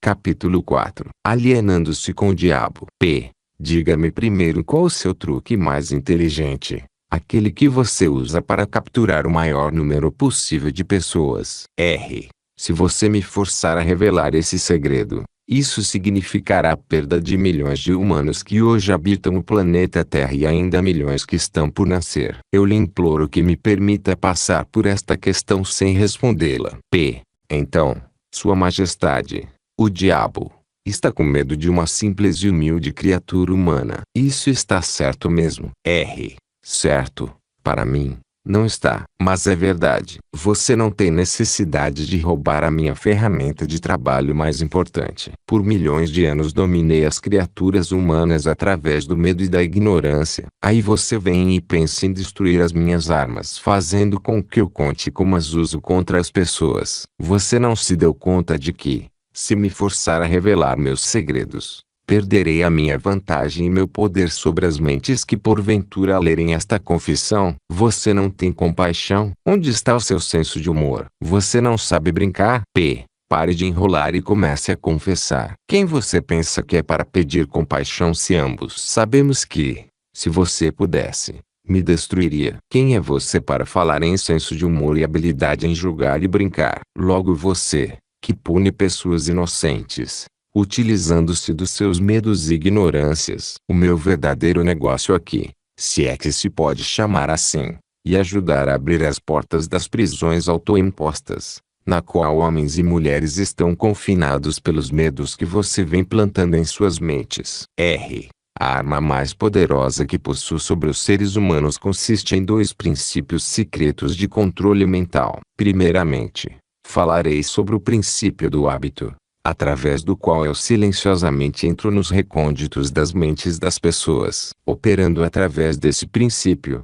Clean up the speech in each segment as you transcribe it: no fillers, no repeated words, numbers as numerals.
Capítulo 4. Alienando-se com o diabo. P. Diga-me primeiro qual o seu truque mais inteligente. Aquele que você usa para capturar o maior número possível de pessoas. R. Se você me forçar a revelar esse segredo, isso significará a perda de milhões de humanos que hoje habitam o planeta Terra e ainda milhões que estão por nascer. Eu lhe imploro que me permita passar por esta questão sem respondê-la. P. Então, Sua Majestade, o diabo, está com medo de uma simples e humilde criatura humana. Isso está certo mesmo. R. Certo, para mim, não está. Mas é verdade. Você não tem necessidade de roubar a minha ferramenta de trabalho mais importante. Por milhões de anos dominei as criaturas humanas através do medo e da ignorância. Aí você vem e pensa em destruir as minhas armas, fazendo com que eu conte como as uso contra as pessoas. Você não se deu conta de que, se me forçar a revelar meus segredos, perderei a minha vantagem e meu poder sobre as mentes que porventura lerem esta confissão. Você não tem compaixão? Onde está o seu senso de humor? Você não sabe brincar? P. Pare de enrolar e comece a confessar. Quem você pensa que é para pedir compaixão se ambos sabemos que, se você pudesse, me destruiria? Quem é você para falar em senso de humor e habilidade em julgar e brincar? Logo você, que pune pessoas inocentes, utilizando-se dos seus medos e ignorâncias. O meu verdadeiro negócio aqui, se é que se pode chamar assim, e ajudar a abrir as portas das prisões autoimpostas, na qual homens e mulheres estão confinados pelos medos que você vem plantando em suas mentes. R. A arma mais poderosa que possuo sobre os seres humanos consiste em dois princípios secretos de controle mental. Primeiramente, falarei sobre o princípio do hábito, através do qual eu silenciosamente entro nos recônditos das mentes das pessoas. Operando através desse princípio,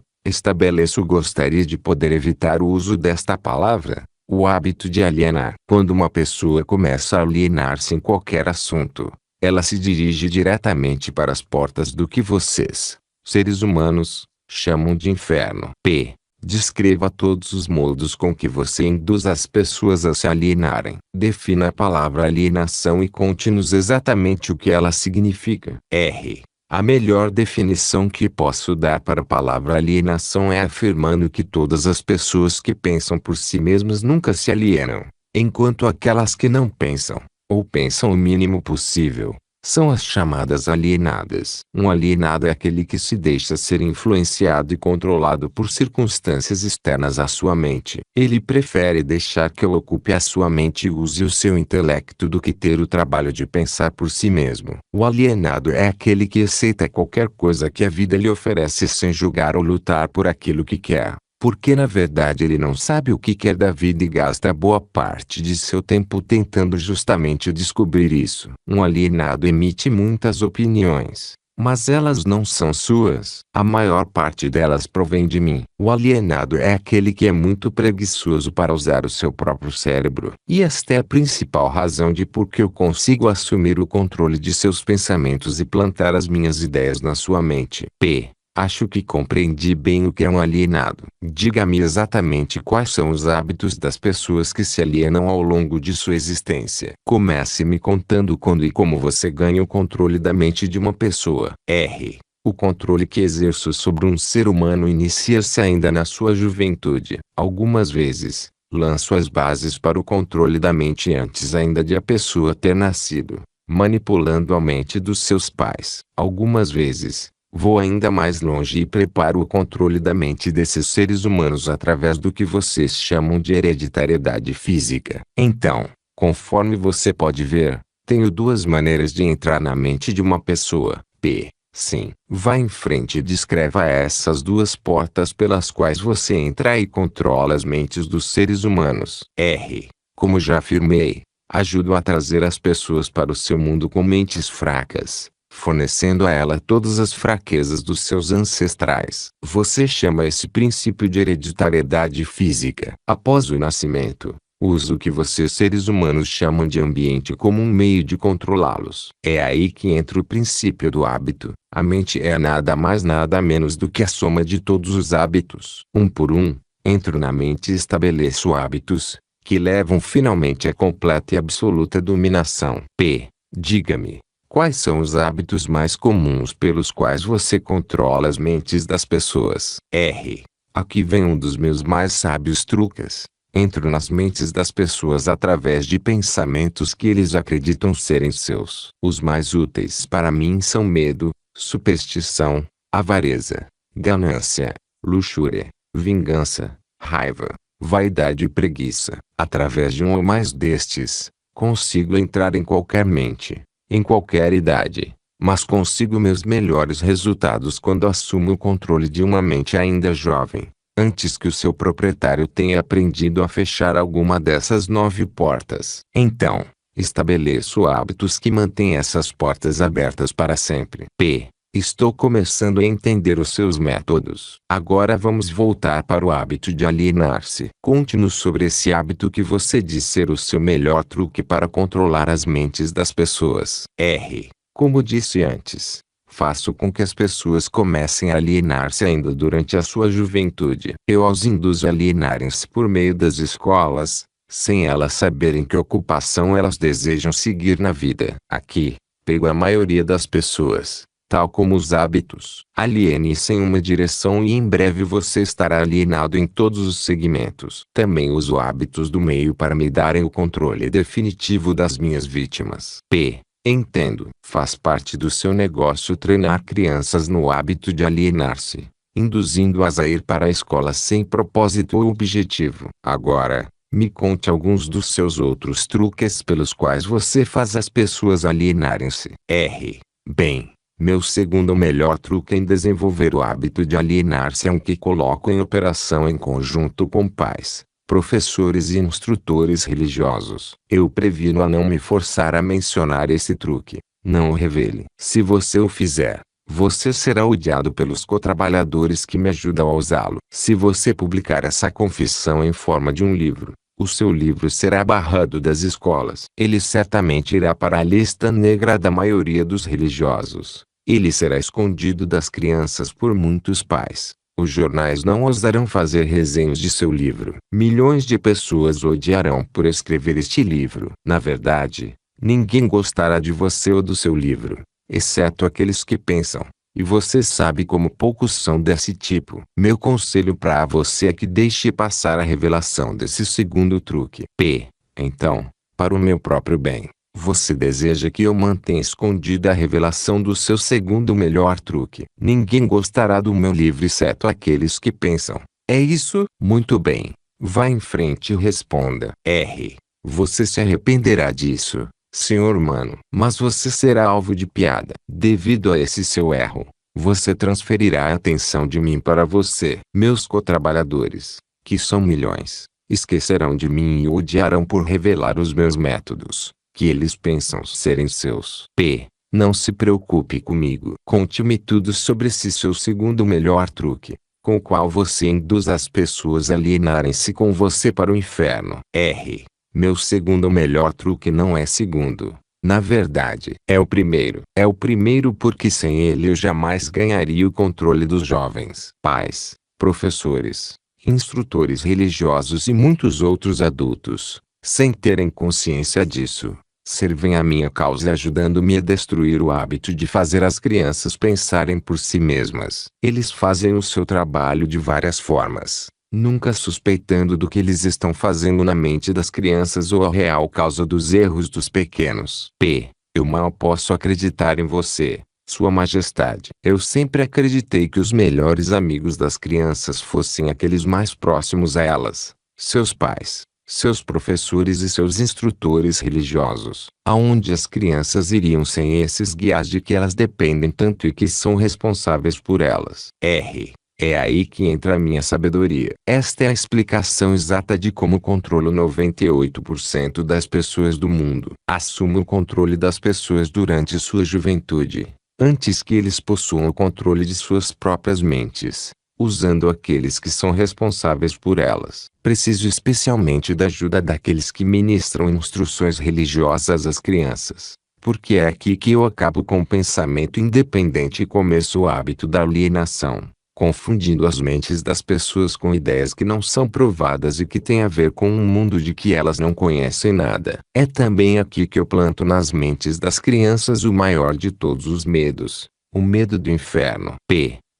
gostaria de poder evitar o uso desta palavra, o hábito de alienar. Quando uma pessoa começa a alienar-se em qualquer assunto, ela se dirige diretamente para as portas do que vocês, seres humanos, chamam de inferno. P. Descreva todos os modos com que você induz as pessoas a se alienarem. Defina a palavra alienação e conte-nos exatamente o que ela significa. R. A melhor definição que posso dar para a palavra alienação é afirmando que todas as pessoas que pensam por si mesmas nunca se alienam, enquanto aquelas que não pensam, ou pensam o mínimo possível, são as chamadas alienadas. Um alienado é aquele que se deixa ser influenciado e controlado por circunstâncias externas à sua mente. Ele prefere deixar que eu ocupe a sua mente e use o seu intelecto do que ter o trabalho de pensar por si mesmo. O alienado é aquele que aceita qualquer coisa que a vida lhe oferece sem julgar ou lutar por aquilo que quer, porque na verdade ele não sabe o que quer da vida e gasta boa parte de seu tempo tentando justamente descobrir isso. Um alienado emite muitas opiniões, mas elas não são suas. A maior parte delas provém de mim. O alienado é aquele que é muito preguiçoso para usar o seu próprio cérebro. E esta é a principal razão de por que eu consigo assumir o controle de seus pensamentos e plantar as minhas ideias na sua mente. P. Acho que compreendi bem o que é um alienado. Diga-me exatamente quais são os hábitos das pessoas que se alienam ao longo de sua existência. Comece me contando quando e como você ganha o controle da mente de uma pessoa. R. O controle que exerço sobre um ser humano inicia-se ainda na sua juventude. Algumas vezes, lanço as bases para o controle da mente antes ainda de a pessoa ter nascido, manipulando a mente dos seus pais. Algumas vezes, vou ainda mais longe e preparo o controle da mente desses seres humanos através do que vocês chamam de hereditariedade física. Então, conforme você pode ver, tenho duas maneiras de entrar na mente de uma pessoa. P. Sim. Vá em frente e descreva essas duas portas pelas quais você entra e controla as mentes dos seres humanos. R. Como já afirmei, ajudo a trazer as pessoas para o seu mundo com mentes fracas, fornecendo a ela todas as fraquezas dos seus ancestrais. Você chama esse princípio de hereditariedade física. Após o nascimento, usa o que vocês seres humanos chamam de ambiente como um meio de controlá-los. É aí que entra o princípio do hábito. A mente é nada mais nada menos do que a soma de todos os hábitos. Um por um, entro na mente e estabeleço hábitos, que levam finalmente à completa e absoluta dominação. P. Diga-me, quais são os hábitos mais comuns pelos quais você controla as mentes das pessoas? R. Aqui vem um dos meus mais sábios truques. Entro nas mentes das pessoas através de pensamentos que eles acreditam serem seus. Os mais úteis para mim são medo, superstição, avareza, ganância, luxúria, vingança, raiva, vaidade e preguiça. Através de um ou mais destes, consigo entrar em qualquer mente, em qualquer idade, mas consigo meus melhores resultados quando assumo o controle de uma mente ainda jovem, antes que o seu proprietário tenha aprendido a fechar alguma dessas 9 portas. Então, estabeleço hábitos que mantêm essas portas abertas para sempre. P. Estou começando a entender os seus métodos. Agora vamos voltar para o hábito de alienar-se. Conte-nos sobre esse hábito que você diz ser o seu melhor truque para controlar as mentes das pessoas. R. Como disse antes, faço com que as pessoas comecem a alienar-se ainda durante a sua juventude. Eu as induzo a alienarem-se por meio das escolas, sem elas saberem que ocupação elas desejam seguir na vida. Aqui, pego a maioria das pessoas, tal como os hábitos. Aliene-se em uma direção e em breve você estará alienado em todos os segmentos. Também uso hábitos do meio para me darem o controle definitivo das minhas vítimas. P. Entendo. Faz parte do seu negócio treinar crianças no hábito de alienar-se, induzindo-as a ir para a escola sem propósito ou objetivo. Agora, me conte alguns dos seus outros truques pelos quais você faz as pessoas alienarem-se. R. Bem, meu segundo melhor truque em desenvolver o hábito de alienar-se é um que coloco em operação em conjunto com pais, professores e instrutores religiosos. Eu previno a não me forçar a mencionar esse truque. Não o revele. Se você o fizer, você será odiado pelos cotrabalhadores que me ajudam a usá-lo. Se você publicar essa confissão em forma de um livro, o seu livro será barrado das escolas. Ele certamente irá para a lista negra da maioria dos religiosos. Ele será escondido das crianças por muitos pais. Os jornais não ousarão fazer resenhas de seu livro. Milhões de pessoas o odiarão por escrever este livro. Na verdade, ninguém gostará de você ou do seu livro, exceto aqueles que pensam. E você sabe como poucos são desse tipo. Meu conselho para você é que deixe passar a revelação desse segundo truque. P. Então, para o meu próprio bem, você deseja que eu mantenha escondida a revelação do seu segundo melhor truque. Ninguém gostará do meu livro exceto aqueles que pensam. É isso? Muito bem. Vá em frente e responda. R. Você se arrependerá disso, senhor humano. Mas você será alvo de piada. Devido a esse seu erro, você transferirá a atenção de mim para você. Meus cotrabalhadores, que são milhões, esquecerão de mim e o odiarão por revelar os meus métodos, que eles pensam serem seus. P. Não se preocupe comigo. Conte-me tudo sobre esse seu segundo melhor truque, com o qual você induz as pessoas a alienarem-se com você para o inferno. R. Meu segundo melhor truque não é segundo. Na verdade, é o primeiro. É o primeiro porque sem ele eu jamais ganharia o controle dos jovens. Pais, professores, instrutores religiosos e muitos outros adultos, sem terem consciência disso, servem a minha causa ajudando-me a destruir o hábito de fazer as crianças pensarem por si mesmas. Eles fazem o seu trabalho de várias formas, nunca suspeitando do que eles estão fazendo na mente das crianças ou a real causa dos erros dos pequenos. P. Eu mal posso acreditar em você, Sua Majestade. Eu sempre acreditei que os melhores amigos das crianças fossem aqueles mais próximos a elas, seus pais, seus professores e seus instrutores religiosos. Aonde as crianças iriam sem esses guias de que elas dependem tanto e que são responsáveis por elas? R. É aí que entra a minha sabedoria. Esta é a explicação exata de como controlo 98% das pessoas do mundo. Assumo o controle das pessoas durante sua juventude, antes que eles possuam o controle de suas próprias mentes, usando aqueles que são responsáveis por elas. Preciso especialmente da ajuda daqueles que ministram instruções religiosas às crianças, porque é aqui que eu acabo com o pensamento independente e começo o hábito da alienação. confundindo as mentes das pessoas com ideias que não são provadas e que têm a ver com um mundo de que elas não conhecem nada. É também aqui que eu planto nas mentes das crianças o maior de todos os medos, o medo do inferno.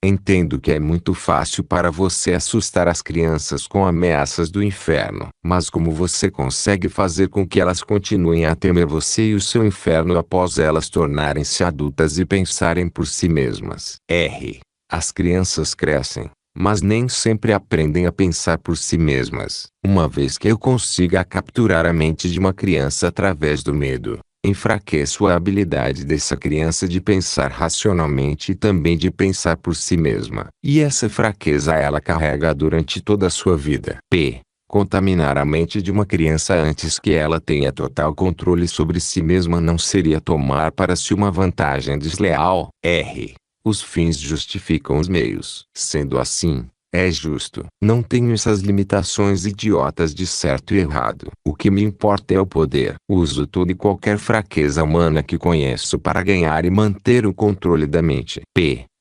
Entendo que é muito fácil para você assustar as crianças com ameaças do inferno. Mas como você consegue fazer com que elas continuem a temer você e o seu inferno após elas tornarem-se adultas e pensarem por si mesmas? As crianças crescem, mas nem sempre aprendem a pensar por si mesmas. Uma vez que eu consiga capturar a mente de uma criança através do medo, enfraqueço a habilidade dessa criança de pensar racionalmente e também de pensar por si mesma. E essa fraqueza ela carrega durante toda a sua vida. Contaminar a mente de uma criança antes que ela tenha total controle sobre si mesma não seria tomar para si uma vantagem desleal? Os fins justificam os meios. Sendo assim, é justo. Não tenho essas limitações idiotas de certo e errado. O que me importa é o poder. Uso toda e qualquer fraqueza humana que conheço para ganhar e manter o controle da mente.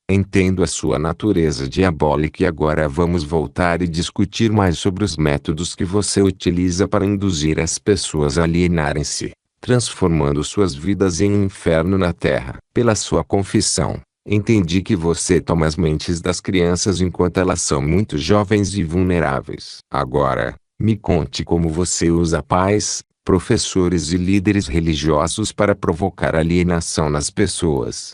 Entendo a sua natureza diabólica e agora vamos voltar e discutir mais sobre os métodos que você utiliza para induzir as pessoas a alienarem-se, transformando suas vidas em um inferno na Terra. Pela sua confissão, entendi que você toma as mentes das crianças enquanto elas são muito jovens e vulneráveis. Agora, me conte como você usa pais, professores e líderes religiosos para provocar alienação nas pessoas.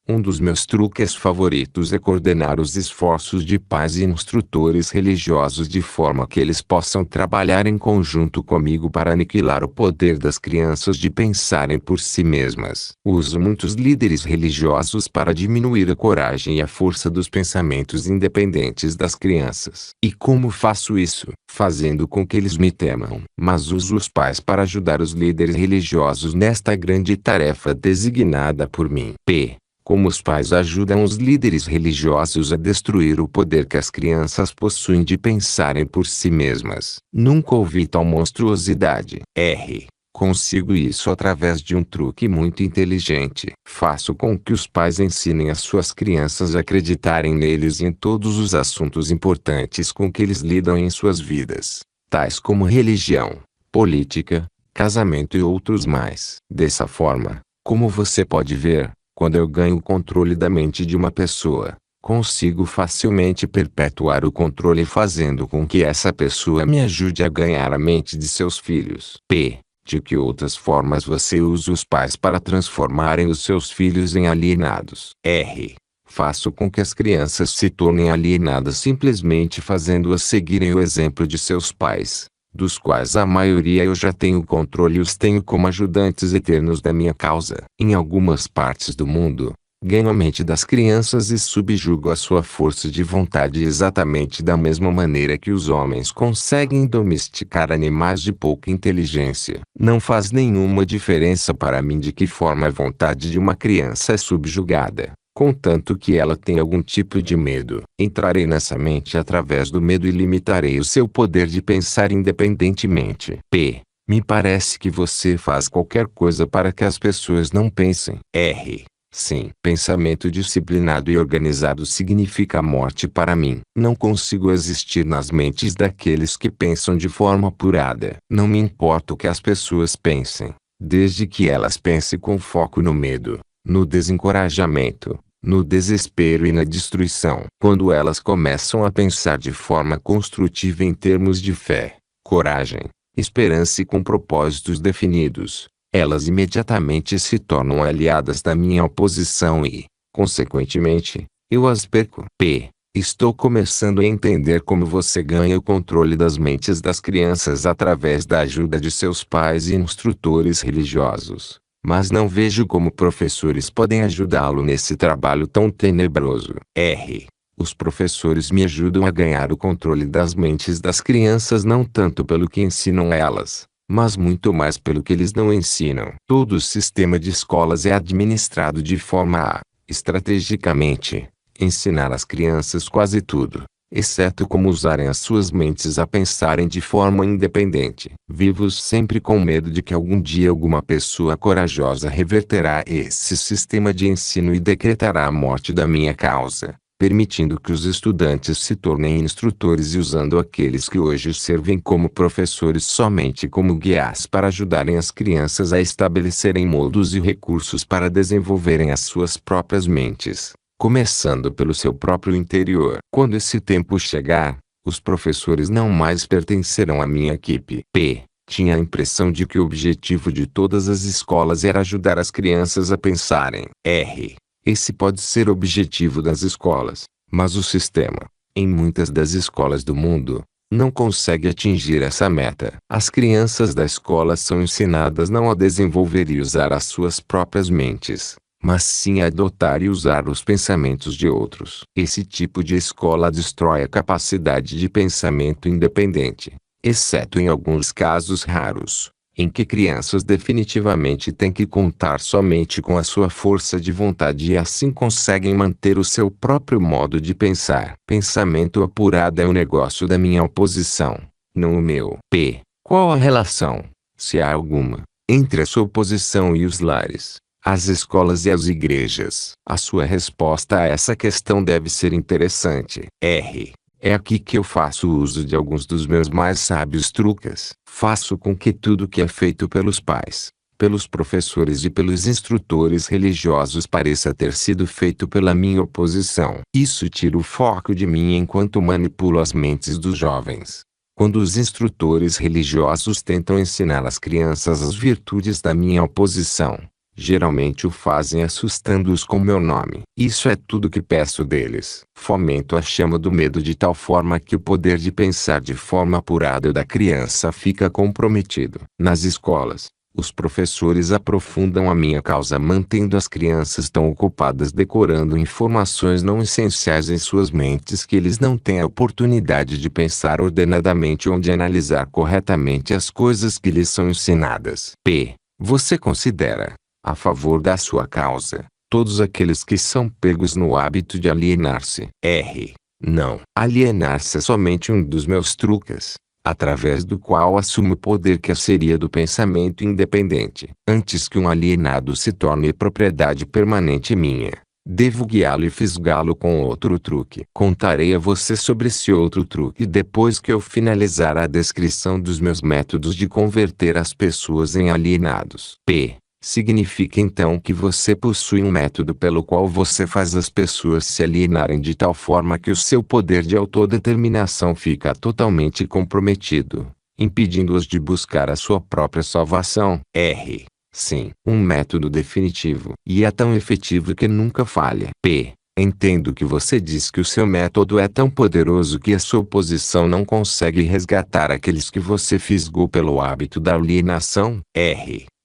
Um dos meus truques favoritos é coordenar os esforços de pais e instrutores religiosos de forma que eles possam trabalhar em conjunto comigo para aniquilar o poder das crianças de pensarem por si mesmas. Uso muitos líderes religiosos para diminuir a coragem e a força dos pensamentos independentes das crianças. E como faço isso? Fazendo com que eles me temam. Mas uso os pais para ajudar os líderes religiosos nesta grande tarefa designada por mim. Como os pais ajudam os líderes religiosos a destruir o poder que as crianças possuem de pensarem por si mesmas. Nunca ouvi tal monstruosidade. Consigo isso através de um truque muito inteligente. Faço com que os pais ensinem as suas crianças a acreditarem neles e em todos os assuntos importantes com que eles lidam em suas vidas, tais como religião, política, casamento e outros mais. Dessa forma, como você pode ver, quando eu ganho o controle da mente de uma pessoa, consigo facilmente perpetuar o controle fazendo com que essa pessoa me ajude a ganhar a mente de seus filhos. De que outras formas você usa os pais para transformarem os seus filhos em alienados? Faço com que as crianças se tornem alienadas simplesmente fazendo-as seguirem o exemplo de seus pais, dos quais a maioria eu já tenho controle e os tenho como ajudantes eternos da minha causa. Em algumas partes do mundo, ganho a mente das crianças e subjugo a sua força de vontade exatamente da mesma maneira que os homens conseguem domesticar animais de pouca inteligência. Não faz nenhuma diferença para mim de que forma a vontade de uma criança é subjugada, contanto que ela tenha algum tipo de medo. Entrarei nessa mente através do medo e limitarei o seu poder de pensar independentemente. Me parece que você faz qualquer coisa para que as pessoas não pensem. Sim. Pensamento disciplinado e organizado significa morte para mim. Não consigo existir nas mentes daqueles que pensam de forma apurada. Não me importa o que as pessoas pensem, desde que elas pensem com foco no medo, no desencorajamento, no desespero e na destruição. Quando elas começam a pensar de forma construtiva em termos de fé, coragem, esperança e com propósitos definidos, elas imediatamente se tornam aliadas da minha oposição e, consequentemente, eu as perco. Estou começando a entender como você ganha o controle das mentes das crianças através da ajuda de seus pais e instrutores religiosos, mas não vejo como professores podem ajudá-lo nesse trabalho tão tenebroso. Os professores me ajudam a ganhar o controle das mentes das crianças não tanto pelo que ensinam a elas, mas muito mais pelo que eles não ensinam. Todo o sistema de escolas é administrado de forma a, estrategicamente, ensinar às crianças quase tudo, exceto como usarem as suas mentes a pensarem de forma independente. Vivo sempre com medo de que algum dia alguma pessoa corajosa reverterá esse sistema de ensino e decretará a morte da minha causa. permitindo que os estudantes se tornem instrutores e usando aqueles que hoje servem como professores somente como guias para ajudarem as crianças a estabelecerem modos e recursos para desenvolverem as suas próprias mentes, começando pelo seu próprio interior. Quando esse tempo chegar, os professores não mais pertencerão à minha equipe. Tinha a impressão de que o objetivo de todas as escolas era ajudar as crianças a pensarem. Esse pode ser o objetivo das escolas, mas o sistema, em muitas das escolas do mundo, não consegue atingir essa meta. As crianças da escola são ensinadas não a desenvolver e usar as suas próprias mentes, mas sim a adotar e usar os pensamentos de outros. Esse tipo de escola destrói a capacidade de pensamento independente, exceto em alguns casos raros, em que crianças definitivamente têm que contar somente com a sua força de vontade e assim conseguem manter o seu próprio modo de pensar. Pensamento apurado é o negócio da minha oposição, não o meu. Qual a relação, se há alguma, entre a sua oposição e os lares, as escolas e as igrejas? A sua resposta a essa questão deve ser interessante. É aqui que eu faço uso de alguns dos meus mais sábios truques. Faço com que tudo que é feito pelos pais, pelos professores e pelos instrutores religiosos pareça ter sido feito pela minha oposição. Isso tira o foco de mim enquanto manipulo as mentes dos jovens. Quando os instrutores religiosos tentam ensinar às crianças as virtudes da minha oposição, geralmente o fazem assustando-os com meu nome. Isso é tudo que peço deles. Fomento a chama do medo de tal forma que o poder de pensar de forma apurada da criança fica comprometido. Nas escolas, os professores aprofundam a minha causa mantendo as crianças tão ocupadas decorando informações não essenciais em suas mentes que eles não têm a oportunidade de pensar ordenadamente ou de analisar corretamente as coisas que lhes são ensinadas. Você considera, a favor da sua causa, todos aqueles que são pegos no hábito de alienar-se? Não. Alienar-se é somente um dos meus truques, através do qual assumo o poder que seria do pensamento independente. Antes que um alienado se torne propriedade permanente minha, devo guiá-lo e fisgá-lo com outro truque. Contarei a você sobre esse outro truque depois que eu finalizar a descrição dos meus métodos de converter as pessoas em alienados. Significa então que você possui um método pelo qual você faz as pessoas se alienarem de tal forma que o seu poder de autodeterminação fica totalmente comprometido, impedindo-os de buscar a sua própria salvação. Sim, um método definitivo. E é tão efetivo que nunca falha. Entendo que você diz que o seu método é tão poderoso que a sua oposição não consegue resgatar aqueles que você fisgou pelo hábito da alienação.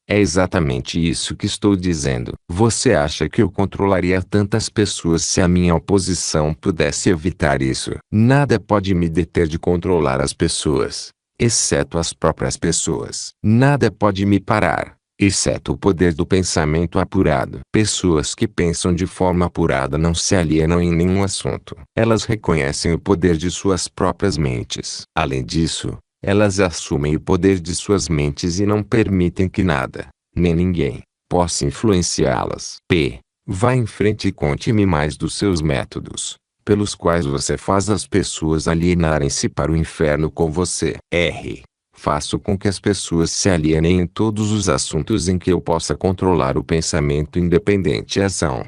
É exatamente isso que estou dizendo. Você acha que eu controlaria tantas pessoas se a minha oposição pudesse evitar isso? Nada pode me deter de controlar as pessoas, exceto as próprias pessoas. Nada pode me parar, exceto o poder do pensamento apurado. Pessoas que pensam de forma apurada não se alienam em nenhum assunto. Elas reconhecem o poder de suas próprias mentes. Além disso, elas assumem o poder de suas mentes e não permitem que nada, nem ninguém, possa influenciá-las. Vá em frente e conte-me mais dos seus métodos, pelos quais você faz as pessoas alienarem-se para o inferno com você. Faço com que as pessoas se alienem em todos os assuntos em que eu possa controlar o pensamento independente e ação.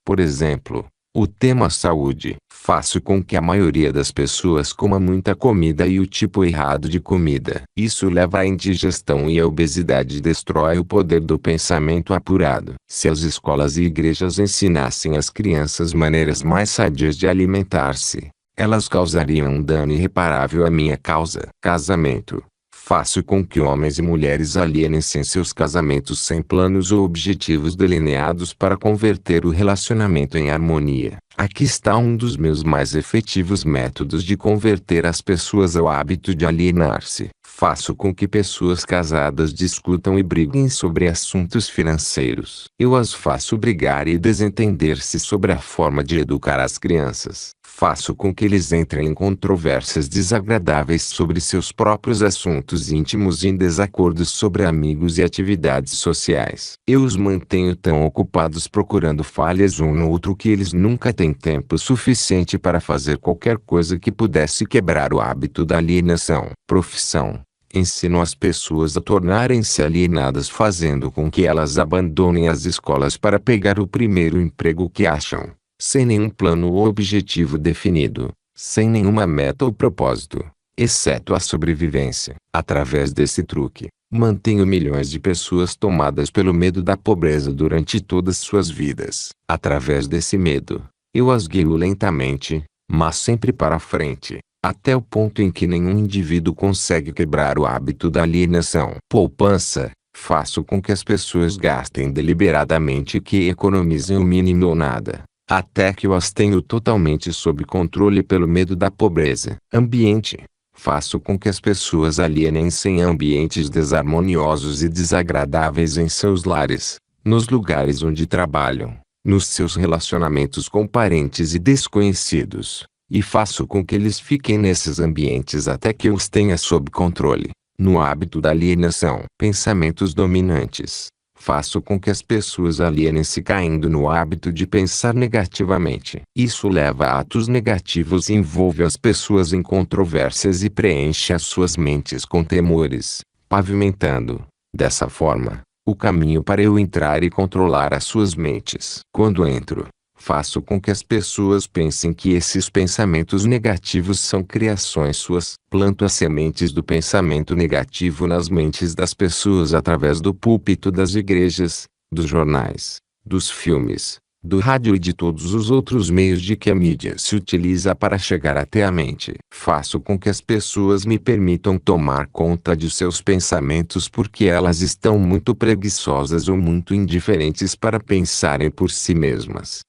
Por exemplo, o tema saúde. Faço com que a maioria das pessoas coma muita comida e o tipo errado de comida. Isso leva à indigestão e à obesidade e destrói o poder do pensamento apurado. Se as escolas e igrejas ensinassem às crianças maneiras mais sadias de alimentar-se, elas causariam um dano irreparável à minha causa. Casamento. Faço com que homens e mulheres alienem-se em seus casamentos sem planos ou objetivos delineados para converter o relacionamento em harmonia. Aqui está um dos meus mais efetivos métodos de converter as pessoas ao hábito de alienar-se. Faço com que pessoas casadas discutam e briguem sobre assuntos financeiros. Eu as faço brigar e desentender-se sobre a forma de educar as crianças. Faço com que eles entrem em controvérsias desagradáveis sobre seus próprios assuntos íntimos e em desacordos sobre amigos e atividades sociais. Eu os mantenho tão ocupados procurando falhas um no outro que eles nunca têm tempo suficiente para fazer qualquer coisa que pudesse quebrar o hábito da alienação. Profissão. Ensino as pessoas a tornarem-se alienadas fazendo com que elas abandonem as escolas para pegar o primeiro emprego que acham, sem nenhum plano ou objetivo definido, sem nenhuma meta ou propósito, exceto a sobrevivência. Através desse truque, mantenho milhões de pessoas tomadas pelo medo da pobreza durante todas suas vidas. Através desse medo, eu as guio lentamente, mas sempre para frente, até o ponto em que nenhum indivíduo consegue quebrar o hábito da alienação. Poupança. Faço com que as pessoas gastem deliberadamente e que economizem o mínimo ou nada, até que eu as tenho totalmente sob controle pelo medo da pobreza. Ambiente. Faço com que as pessoas alienem-se em ambientes desarmoniosos e desagradáveis em seus lares, nos lugares onde trabalham, nos seus relacionamentos com parentes e desconhecidos. E faço com que eles fiquem nesses ambientes até que eu os tenha sob controle, no hábito da alienação. Pensamentos dominantes. Faço com que as pessoas alienem-se caindo no hábito de pensar negativamente. Isso leva a atos negativos e envolve as pessoas em controvérsias e preenche as suas mentes com temores, pavimentando, dessa forma, o caminho para eu entrar e controlar as suas mentes. Quando entro, faço com que as pessoas pensem que esses pensamentos negativos são criações suas. Planto as sementes do pensamento negativo nas mentes das pessoas através do púlpito das igrejas, dos jornais, dos filmes, do rádio e de todos os outros meios de que a mídia se utiliza para chegar até a mente. Faço com que as pessoas me permitam tomar conta de seus pensamentos porque elas estão muito preguiçosas ou muito indiferentes para pensarem por si mesmas.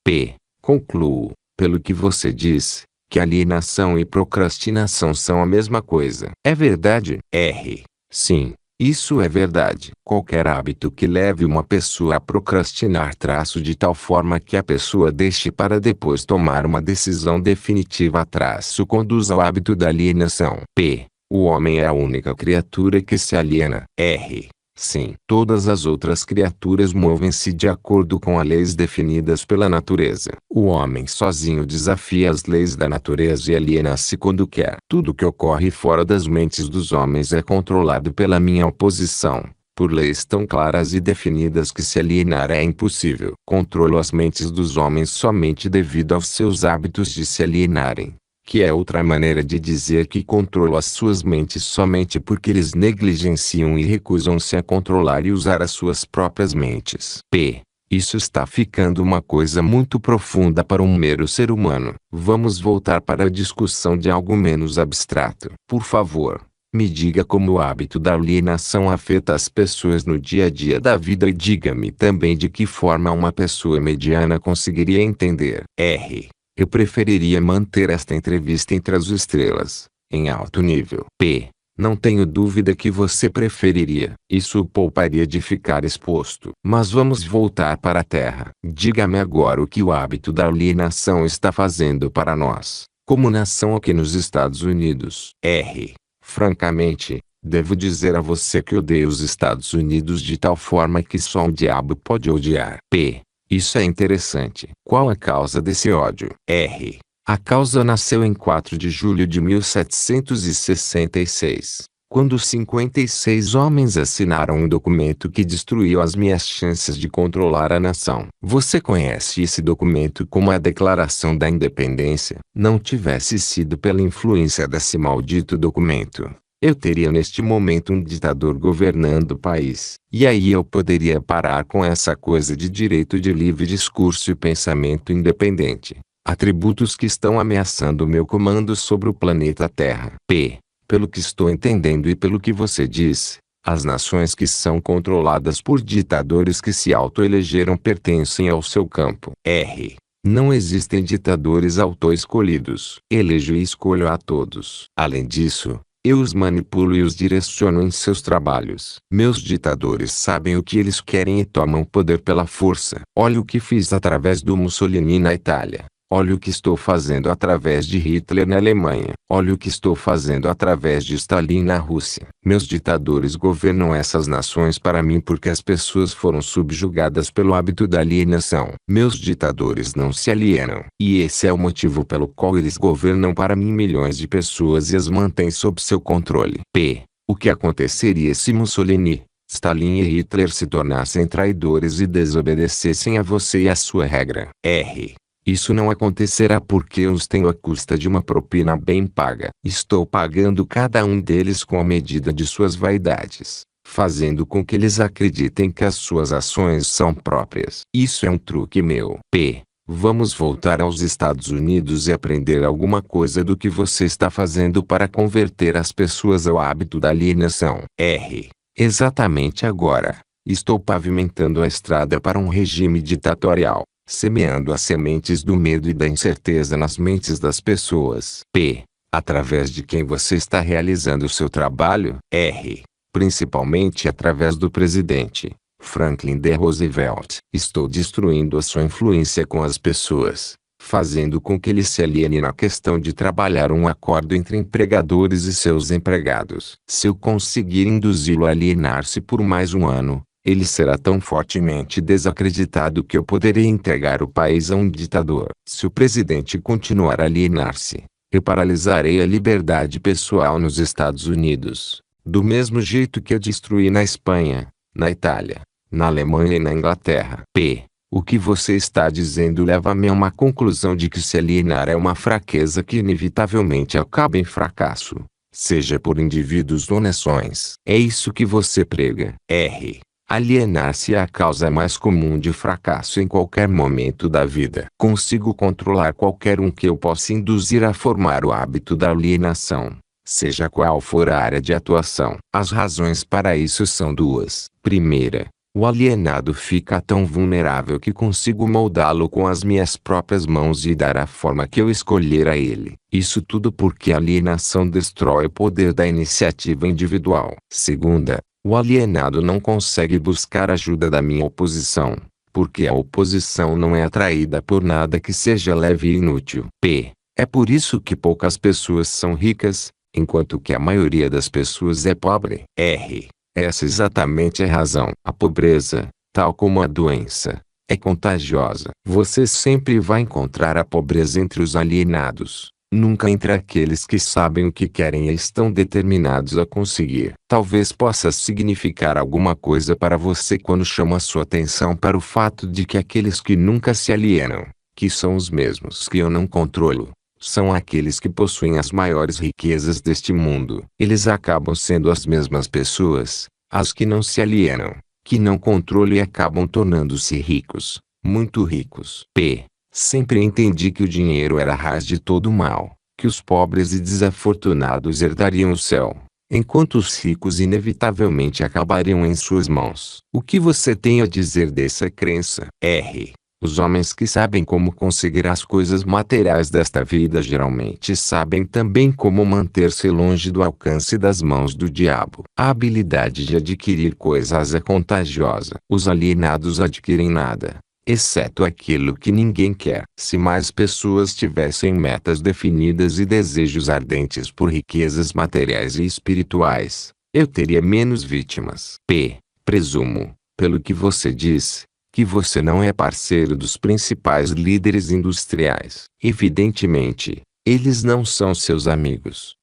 Concluo, pelo que você diz, que alienação e procrastinação são a mesma coisa. É verdade? Sim. Isso é verdade. Qualquer hábito que leve uma pessoa a procrastinar traço de tal forma que a pessoa deixe para depois tomar uma decisão definitiva traço conduz ao hábito da alienação. O homem é a única criatura que se aliena. Sim. Todas as outras criaturas movem-se de acordo com as leis definidas pela natureza. O homem sozinho desafia as leis da natureza e aliena-se quando quer. Tudo que ocorre fora das mentes dos homens é controlado pela minha oposição, por leis tão claras e definidas que se alienar é impossível. Controlo as mentes dos homens somente devido aos seus hábitos de se alienarem, que é outra maneira de dizer que controlo as suas mentes somente porque eles negligenciam e recusam-se a controlar e usar as suas próprias mentes. Isso está ficando uma coisa muito profunda para um mero ser humano. Vamos voltar para a discussão de algo menos abstrato. Por favor, me diga como o hábito da alienação afeta as pessoas no dia a dia da vida e diga-me também de que forma uma pessoa mediana conseguiria entender. Eu preferiria manter esta entrevista entre as estrelas, em alto nível. Não tenho dúvida que você preferiria. Isso o pouparia de ficar exposto. Mas vamos voltar para a Terra. Diga-me agora o que o hábito da alienação está fazendo para nós, como nação aqui nos Estados Unidos. Francamente, devo dizer a você que odeio os Estados Unidos de tal forma que só o diabo pode odiar. Isso é interessante. Qual a causa desse ódio? A causa nasceu em 4 de julho de 1766, quando 56 homens assinaram um documento que destruiu as minhas chances de controlar a nação. Você conhece esse documento como a Declaração da Independência? Não tivesse sido pela influência desse maldito documento, eu teria neste momento um ditador governando o país. E aí eu poderia parar com essa coisa de direito de livre discurso e pensamento independente. Atributos que estão ameaçando o meu comando sobre o planeta Terra. Pelo que estou entendendo e pelo que você diz, as nações que são controladas por ditadores que se autoelegeram pertencem ao seu campo. Não existem ditadores auto-escolhidos. Elejo e escolho a todos. Além disso, eu os manipulo e os direciono em seus trabalhos. Meus ditadores sabem o que eles querem e tomam o poder pela força. Olha o que fiz através do Mussolini na Itália. Olha o que estou fazendo através de Hitler na Alemanha. Olha o que estou fazendo através de Stalin na Rússia. Meus ditadores governam essas nações para mim porque as pessoas foram subjugadas pelo hábito da alienação. Meus ditadores não se alienam. E esse é o motivo pelo qual eles governam para mim milhões de pessoas e as mantêm sob seu controle. O que aconteceria se Mussolini, Stalin e Hitler se tornassem traidores e desobedecessem a você e a sua regra? Isso não acontecerá porque eu os tenho à custa de uma propina bem paga. Estou pagando cada um deles com a medida de suas vaidades, fazendo com que eles acreditem que as suas ações são próprias. Isso é um truque meu. Vamos voltar aos Estados Unidos e aprender alguma coisa do que você está fazendo para converter as pessoas ao hábito da alienação. Exatamente agora, estou pavimentando a estrada para um regime ditatorial, semeando as sementes do medo e da incerteza nas mentes das pessoas. Através de quem você está realizando o seu trabalho? Principalmente através do presidente Franklin D. Roosevelt. Estou destruindo a sua influência com as pessoas, fazendo com que ele se aliene na questão de trabalhar um acordo entre empregadores e seus empregados. Se eu conseguir induzi-lo a alienar-se por mais um ano, ele será tão fortemente desacreditado que eu poderei entregar o país a um ditador. Se o presidente continuar a alienar-se, eu paralisarei a liberdade pessoal nos Estados Unidos, do mesmo jeito que eu destruí na Espanha, na Itália, na Alemanha e na Inglaterra. O que você está dizendo leva-me a uma conclusão de que se alienar é uma fraqueza que inevitavelmente acaba em fracasso, seja por indivíduos ou nações. É isso que você prega. Alienar-se é a causa mais comum de fracasso em qualquer momento da vida. Consigo controlar qualquer um que eu possa induzir a formar o hábito da alienação, seja qual for a área de atuação. As razões para isso são duas. Primeira, o alienado fica tão vulnerável que consigo moldá-lo com as minhas próprias mãos e dar a forma que eu escolher a ele. Isso tudo porque a alienação destrói o poder da iniciativa individual. Segunda, o alienado não consegue buscar ajuda da minha oposição, porque a oposição não é atraída por nada que seja leve e inútil. É por isso que poucas pessoas são ricas, enquanto que a maioria das pessoas é pobre. Essa exatamente é a razão. A pobreza, tal como a doença, é contagiosa. Você sempre vai encontrar a pobreza entre os alienados, nunca entre aqueles que sabem o que querem e estão determinados a conseguir. Talvez possa significar alguma coisa para você quando chamo a sua atenção para o fato de que aqueles que nunca se alienam, que são os mesmos que eu não controlo, são aqueles que possuem as maiores riquezas deste mundo. Eles acabam sendo as mesmas pessoas, as que não se alienam, que não controlam e acabam tornando-se ricos, muito ricos. Sempre entendi que o dinheiro era a raiz de todo o mal, que os pobres e desafortunados herdariam o céu, enquanto os ricos inevitavelmente acabariam em suas mãos. O que você tem a dizer dessa crença? Os homens que sabem como conseguir as coisas materiais desta vida geralmente sabem também como manter-se longe do alcance das mãos do diabo. A habilidade de adquirir coisas é contagiosa. Os alienados adquirem nada, exceto aquilo que ninguém quer. Se mais pessoas tivessem metas definidas e desejos ardentes por riquezas materiais e espirituais, eu teria menos vítimas. Presumo, pelo que você diz, que você não é parceiro dos principais líderes industriais. Evidentemente, eles não são seus amigos.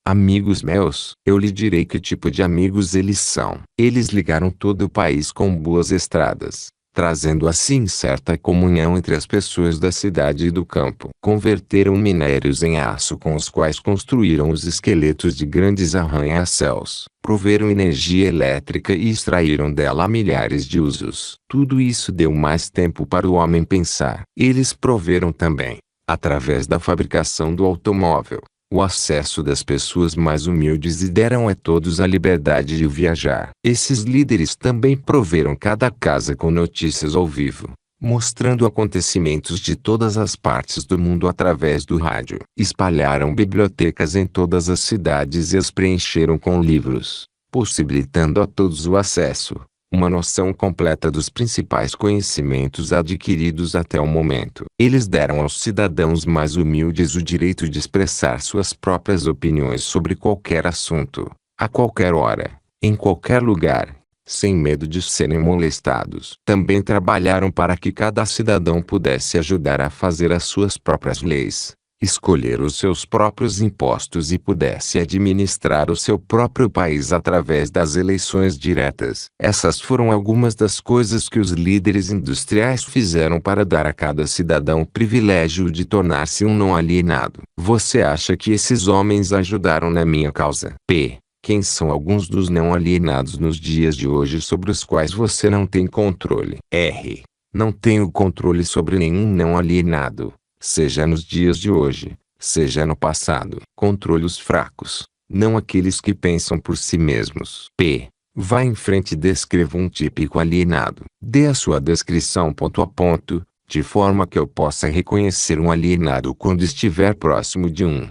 Amigos meus, eu lhe direi que tipo de amigos eles são. Eles ligaram todo o país com boas estradas, trazendo assim certa comunhão entre as pessoas da cidade e do campo. Converteram minérios em aço com os quais construíram os esqueletos de grandes arranha-céus. Proveram energia elétrica e extraíram dela milhares de usos. Tudo isso deu mais tempo para o homem pensar. Eles proveram também, através da fabricação do automóvel, o acesso das pessoas mais humildes e deram a todos a liberdade de viajar. Esses líderes também proveram cada casa com notícias ao vivo, mostrando acontecimentos de todas as partes do mundo através do rádio. Espalharam bibliotecas em todas as cidades e as preencheram com livros, possibilitando a todos o acesso, uma noção completa dos principais conhecimentos adquiridos até o momento. Eles deram aos cidadãos mais humildes o direito de expressar suas próprias opiniões sobre qualquer assunto, a qualquer hora, em qualquer lugar, sem medo de serem molestados. Também trabalharam para que cada cidadão pudesse ajudar a fazer as suas próprias leis, escolher os seus próprios impostos e pudesse administrar o seu próprio país através das eleições diretas. Essas foram algumas das coisas que os líderes industriais fizeram para dar a cada cidadão o privilégio de tornar-se um não alienado. Você acha que esses homens ajudaram na minha causa? Quem são alguns dos não alienados nos dias de hoje sobre os quais você não tem controle? Não tenho controle sobre nenhum não alienado, seja nos dias de hoje, seja no passado. Controle os fracos, não aqueles que pensam por si mesmos. Vá em frente e descreva um típico alienado. Dê a sua descrição ponto a ponto, de forma que eu possa reconhecer um alienado quando estiver próximo de um.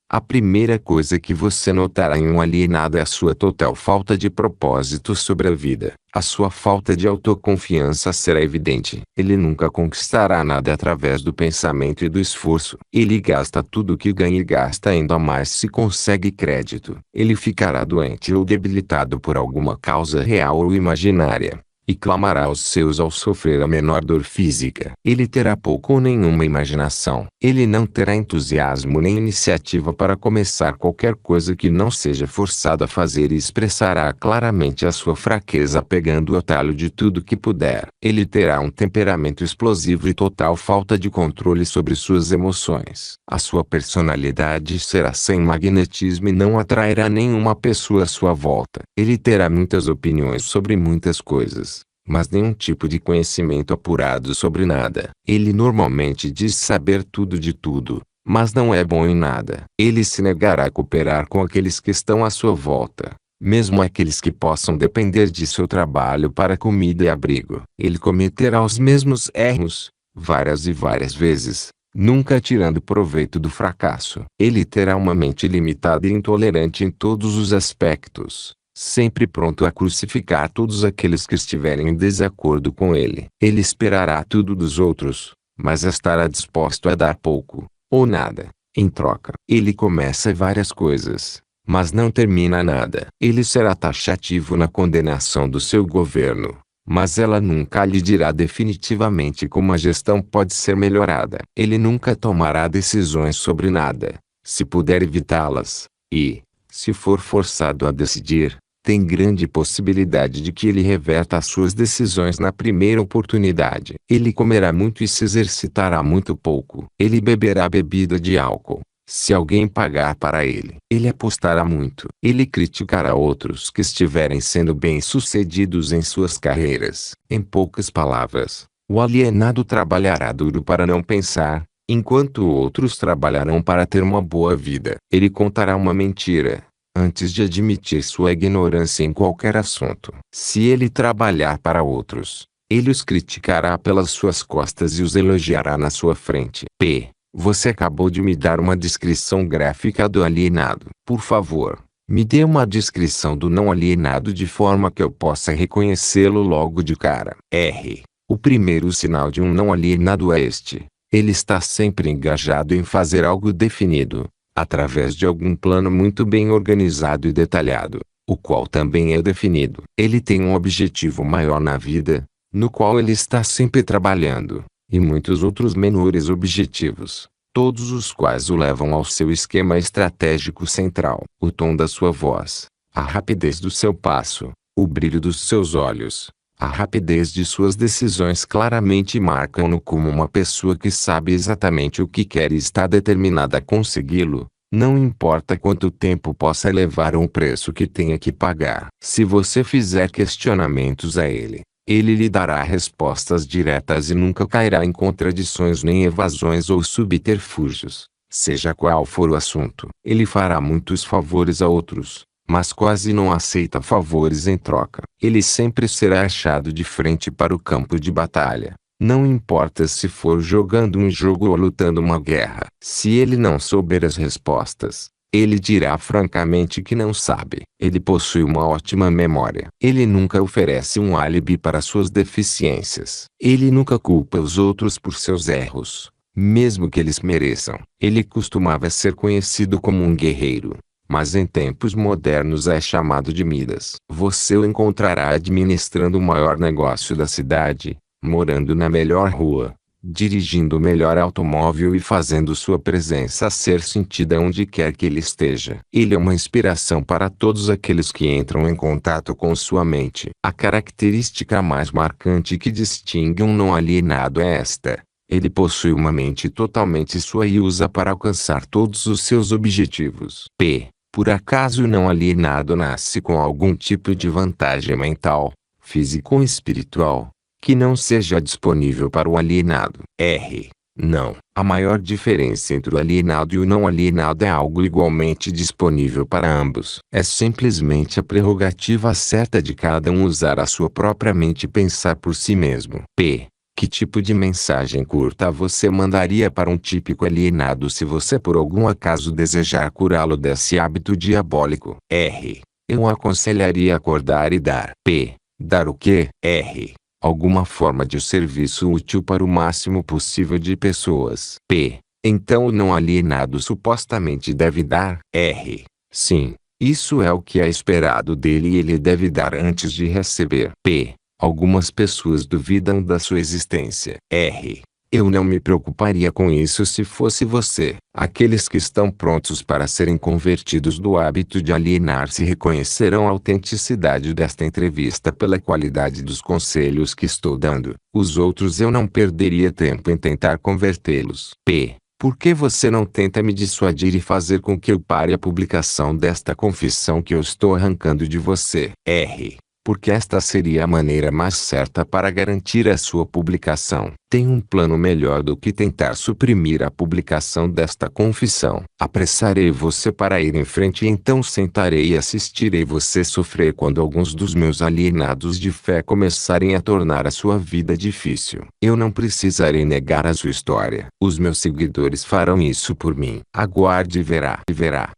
A primeira coisa que você notará em um alienado é a sua total falta de propósito sobre a vida. A sua falta de autoconfiança será evidente. Ele nunca conquistará nada através do pensamento e do esforço. Ele gasta tudo o que ganha e gasta ainda mais se consegue crédito. Ele ficará doente ou debilitado por alguma causa real ou imaginária, e clamará aos seus ao sofrer a menor dor física. Ele terá pouco ou nenhuma imaginação. Ele não terá entusiasmo nem iniciativa para começar qualquer coisa que não seja forçado a fazer e expressará claramente a sua fraqueza pegando o atalho de tudo que puder. Ele terá um temperamento explosivo e total falta de controle sobre suas emoções. A sua personalidade será sem magnetismo e não atrairá nenhuma pessoa à sua volta. Ele terá muitas opiniões sobre muitas coisas, mas nenhum tipo de conhecimento apurado sobre nada. Ele normalmente diz saber tudo de tudo, mas não é bom em nada. Ele se negará a cooperar com aqueles que estão à sua volta, mesmo aqueles que possam depender de seu trabalho para comida e abrigo. Ele cometerá os mesmos erros, várias e várias vezes, nunca tirando proveito do fracasso. Ele terá uma mente limitada e intolerante em todos os aspectos, sempre pronto a crucificar todos aqueles que estiverem em desacordo com ele. Ele esperará tudo dos outros, mas estará disposto a dar pouco, ou nada, em troca. Ele começa várias coisas, mas não termina nada. Ele será taxativo na condenação do seu governo, mas ela nunca lhe dirá definitivamente como a gestão pode ser melhorada. Ele nunca tomará decisões sobre nada, se puder evitá-las, e, se for forçado a decidir, tem grande possibilidade de que ele reverta as suas decisões na primeira oportunidade. Ele comerá muito e se exercitará muito pouco. Ele beberá bebida de álcool, se alguém pagar para ele. Ele apostará muito. Ele criticará outros que estiverem sendo bem-sucedidos em suas carreiras. Em poucas palavras, o alienado trabalhará duro para não pensar, enquanto outros trabalharão para ter uma boa vida. Ele contará uma mentira antes de admitir sua ignorância em qualquer assunto. Se ele trabalhar para outros, ele os criticará pelas suas costas e os elogiará na sua frente. Você acabou de me dar uma descrição gráfica do alienado. Por favor, me dê uma descrição do não alienado de forma que eu possa reconhecê-lo logo de cara. O primeiro sinal de um não alienado é este: ele está sempre engajado em fazer algo definido, através de algum plano muito bem organizado e detalhado, o qual também é definido. Ele tem um objetivo maior na vida, no qual ele está sempre trabalhando, e muitos outros menores objetivos, todos os quais o levam ao seu esquema estratégico central. O tom da sua voz, a rapidez do seu passo, o brilho dos seus olhos, a rapidez de suas decisões claramente marcam-no como uma pessoa que sabe exatamente o que quer e está determinada a consegui-lo, não importa quanto tempo possa levar ou o preço que tenha que pagar. Se você fizer questionamentos a ele, ele lhe dará respostas diretas e nunca cairá em contradições nem evasões ou subterfúgios, seja qual for o assunto. Ele fará muitos favores a outros, mas quase não aceita favores em troca. Ele sempre será achado de frente para o campo de batalha, não importa se for jogando um jogo ou lutando uma guerra. Se ele não souber as respostas, Ele dirá francamente que não sabe. Ele possui uma ótima memória. Ele nunca oferece um álibi para suas deficiências. Ele nunca culpa os outros por seus erros, mesmo que eles mereçam. Ele costumava ser conhecido como um guerreiro, mas em tempos modernos é chamado de Midas. Você o encontrará administrando o maior negócio da cidade, morando na melhor rua, dirigindo o melhor automóvel e fazendo sua presença ser sentida onde quer que ele esteja. Ele é uma inspiração para todos aqueles que entram em contato com sua mente. A característica mais marcante que distingue um não alienado é esta: ele possui uma mente totalmente sua e usa para alcançar todos os seus objetivos. Por acaso o não alienado nasce com algum tipo de vantagem mental, física ou espiritual, que não seja disponível para o alienado? Não. A maior diferença entre o alienado e o não alienado é algo igualmente disponível para ambos. É simplesmente a prerrogativa certa de cada um usar a sua própria mente e pensar por si mesmo. Que tipo de mensagem curta você mandaria para um típico alienado se você por algum acaso desejar curá-lo desse hábito diabólico? Eu aconselharia acordar e dar. Dar o quê? Alguma forma de serviço útil para o máximo possível de pessoas. Então o não alienado supostamente deve dar? Sim, isso é o que é esperado dele e ele deve dar antes de receber. Algumas pessoas duvidam da sua existência. Eu não me preocuparia com isso se fosse você. Aqueles que estão prontos para serem convertidos do hábito de alienar-se reconhecerão a autenticidade desta entrevista pela qualidade dos conselhos que estou dando. Os outros eu não perderia tempo em tentar convertê-los. Por que você não tenta me dissuadir e fazer com que eu pare a publicação desta confissão que eu estou arrancando de você? Porque esta seria a maneira mais certa para garantir a sua publicação. Tem um plano melhor do que tentar suprimir a publicação desta confissão. Apressarei você para ir em frente e então sentarei e assistirei você sofrer quando alguns dos meus alienados de fé começarem a tornar a sua vida difícil. Eu não precisarei negar a sua história. Os meus seguidores farão isso por mim. Aguarde e verá.